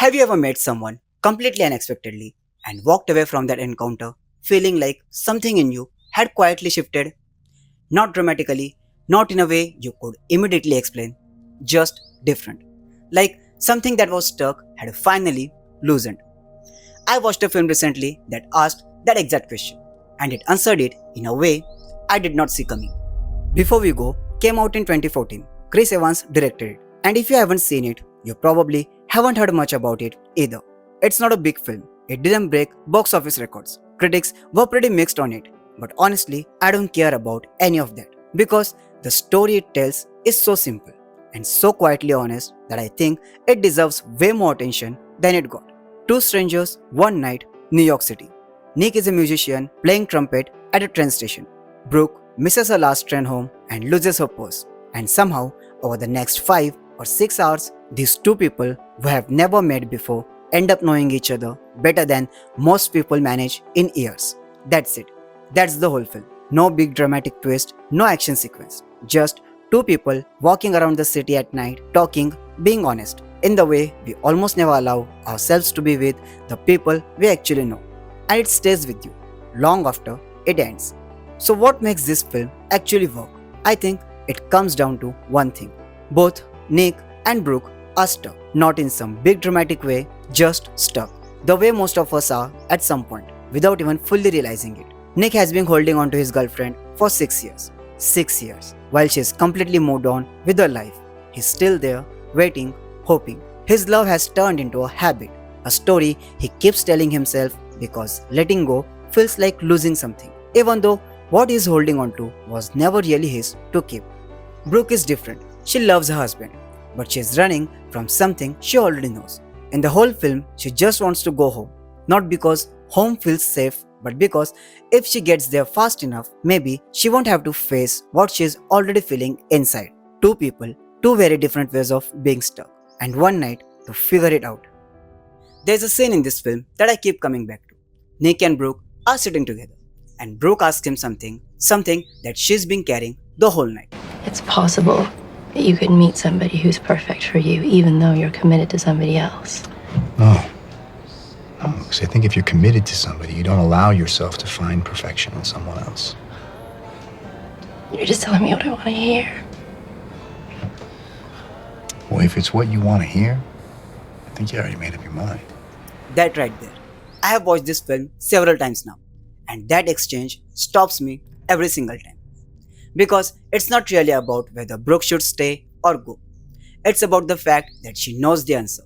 Have you ever met someone completely unexpectedly and walked away from that encounter feeling like something in you had quietly shifted? Not dramatically, not in a way you could immediately explain, just different. Like something that was stuck had finally loosened. I watched a film recently that asked that exact question, and it answered it in a way I did not see coming. Before We Go came out in 2014. Chris Evans directed it, and if you haven't seen it, you probably haven't heard much about it either. It's not a big film, it didn't break box office records. Critics were pretty mixed on it, but honestly, I don't care about any of that because the story it tells is so simple and so quietly honest that I think it deserves way more attention than it got. Two strangers, one night, New York City. Nick is a musician playing trumpet at a train station. Brooke misses her last train home and loses her purse. And somehow, over the next 5 or 6 hours, these two people who have never met before end up knowing each other better than most people manage in years. That's it. That's the whole film. No big dramatic twist, no action sequence. Just two people walking around the city at night, talking, being honest, in the way we almost never allow ourselves to be with the people we actually know. And it stays with you long after it ends. So, what makes this film actually work? I think it comes down to one thing. Both Nick and Brooke are stuck, not in some big dramatic way, just stuck. The way most of us are at some point, without even fully realizing it. Nick has been holding on to his girlfriend for 6 years. 6 years. While she's completely moved on with her life, he's still there, waiting, hoping. His love has turned into a habit, a story he keeps telling himself because letting go feels like losing something, even though what he's holding on to was never really his to keep. Brooke is different. She loves her husband, but she's running from something she already knows. In the whole film, she just wants to go home. Not because home feels safe, but because if she gets there fast enough, maybe she won't have to face what she's already feeling inside. Two people, two very different ways of being stuck, and one night to figure it out. There's a scene in this film that I keep coming back to. Nick and Brooke are sitting together, and Brooke asks him something that she's been carrying the whole night. It's possible that you could meet somebody who's perfect for you, even though you're committed to somebody else. No. No, because I think if you're committed to somebody, you don't allow yourself to find perfection in someone else. You're just telling me what I want to hear. Well, if it's what you want to hear, I think you already made up your mind. That right there. I have watched this film several times now, and that exchange stops me every single time. Because it's not really about whether Brooke should stay or go. It's about the fact that she knows the answer.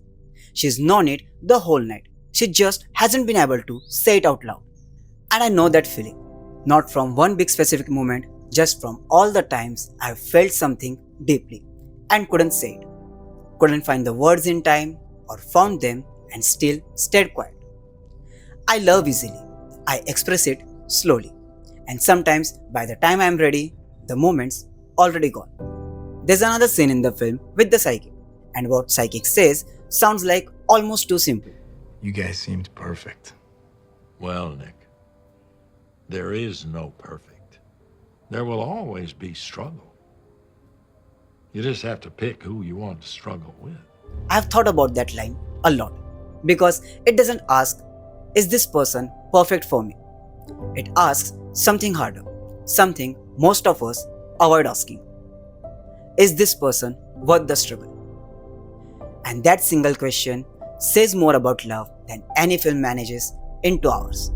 She's known it the whole night. She just hasn't been able to say it out loud. And I know that feeling. Not from one big specific moment, just from all the times I've felt something deeply and couldn't say it. Couldn't find the words in time or found them and still stayed quiet. I love easily. I express it slowly. And sometimes by the time I'm ready, the moment's already gone. There's another scene in the film with the psychic, and what psychic says sounds like almost too simple. You guys seemed perfect. Well, Nick, there is no perfect. There will always be struggle. You just have to pick who you want to struggle with. I've thought about that line a lot because it doesn't ask, is this person perfect for me? It asks something harder, something most of us avoid asking. Is this person worth the struggle? And that single question says more about love than any film manages in 2 hours.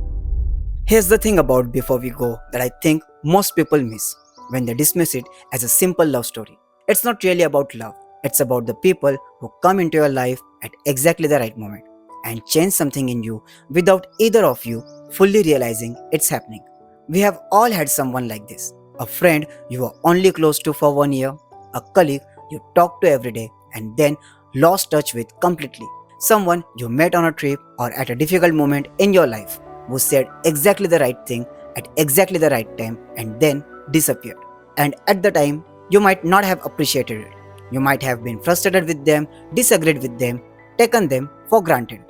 Here's the thing about Before We Go that I think most people miss when they dismiss it as a simple love story. It's not really about love, it's about the people who come into your life at exactly the right moment and change something in you without either of you fully realizing it's happening. We have all had someone like this. A friend you were only close to for 1 year, a colleague you talk to every day and then lost touch with completely. Someone you met on a trip or at a difficult moment in your life who said exactly the right thing at exactly the right time and then disappeared. And at the time, you might not have appreciated it. You might have been frustrated with them, disagreed with them, taken them for granted.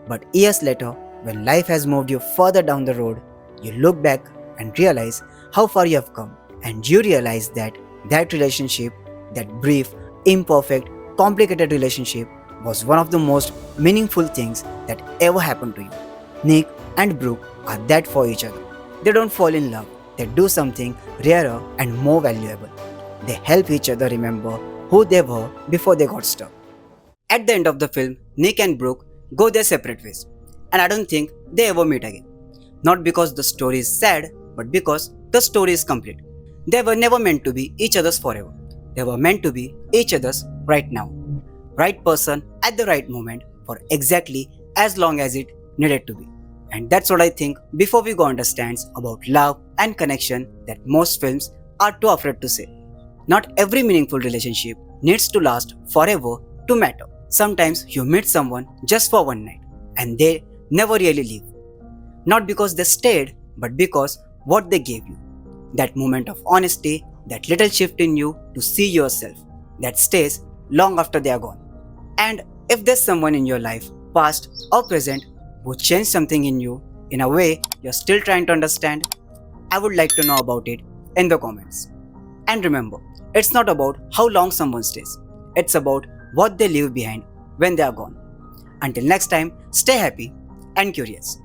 But years later, when life has moved you further down the road, you look back and realize how far you have come. And you realize that that relationship, that brief, imperfect, complicated relationship was one of the most meaningful things that ever happened to you. Nick and Brooke are that for each other. They don't fall in love, they do something rarer and more valuable. They help each other remember who they were before they got stuck. At the end of the film, Nick and Brooke go their separate ways, and I don't think they ever meet again. Not because the story is sad, but because the story is complete. They were never meant to be each other's forever. They were meant to be each other's right now. Right person at the right moment for exactly as long as it needed to be. And that's what I think before we go understands about love and connection that most films are too afraid to say. Not every meaningful relationship needs to last forever to matter. Sometimes you meet someone just for one night and they never really leave. Not because they stayed, but because what they gave you. That moment of honesty, that little shift in you to see yourself, that stays long after they are gone. And if there's someone in your life, past or present, who changed something in you in a way you're still trying to understand, I would like to know about it in the comments. And remember, it's not about how long someone stays, it's about what they leave behind when they are gone. Until next time, stay happy and curious.